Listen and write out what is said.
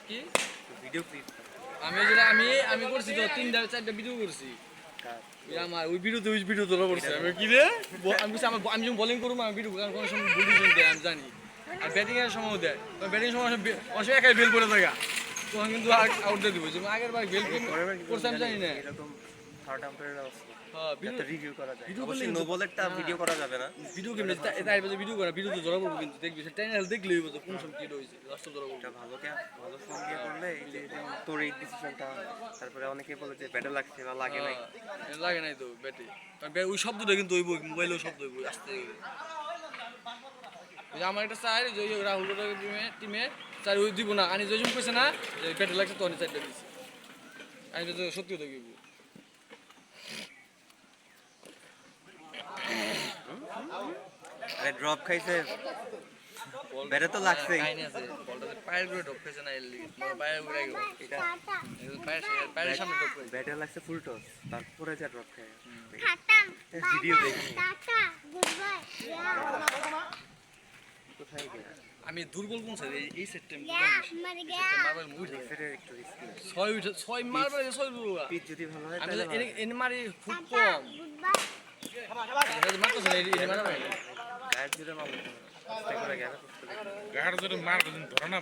কি video clip আমি করছি তো 3-4টা ভিডিও করছি আমার ওই ভিডিও ধরা পড়ছে আমি কি রে আমি যখন বোলিং করবো আমি ভিডিও কোনো সময় বলি দেয় আমি জানি আর ব্যাটিং এর সময় দেয় ব্যাটিং সময় অনেক একাই বেল করে থাকা তখন কিন্তু আউট দিয়ে দিব যেমন আগের বার বেল করছে আমি জানি না এরকম থার্ড আম্পায়ারের অবস্থা হ্যাঁ যাতে রিভিউ করা যায় ভিডিও অবশ্যই নো বলেরটা ভিডিও করা যাবে না ভিডিও গেম তাই ভিডিও করা ভিডিও তো ধরা পড়বো কিন্তু দেখবি সেটা টাইনাল দেখলেই বুঝো কোন সময় কি হয়েছে লাস্ট ধরা পড়বো এটা ভালো ফোন দিয়ে করলে এই যে যেমন তোর এই ডিসিশনটা তারপরে অনেকে বলে যে ব্যাটে লাগছে বা লাগে নাই লাগে নাই তো ব্যাটে কারণ ওই শব্দটা কিন্তু ওই মোবাইলেও শব্দ হইব আসতে আমার একটা চাই যে রাহুল টিমে চাই ওই দিব না আনি জয়জম কইছে না যে ব্যাটে লাগছে তো অনেক চারটা দিচ্ছে আমি তো সত্যি তো গিয়ে আরে ড্রপ খাইছে ব্যাটে তো লাগছেই বলটা পায়ের করে ড্রপ খাইছে না এর লিগে পায়ের উপরে গেল এটা পায়ের সামনে ড্রপ খাইছে ব্যাটে লাগছে ফুল টস তারপরে যা ড্রপ খায় খাতাম ভিডিও দেখি টাটা গুড বাই কোথায় গেল আমি দুর্বল কোন স্যার এই সেটটা মর গয়া মারবার মুড সেটা একটু রিস্কি 6 মারবার 6 বুয়া পিচ যদি ভালো হয় আমি তাহলে এনে মারি খুব কম গুড বাই এটা মারতেছ না এই মারবা গায়ের জুড়ে মারতে হবে আস্তে করে গেলে গাড় ধরে মারবে ধরে না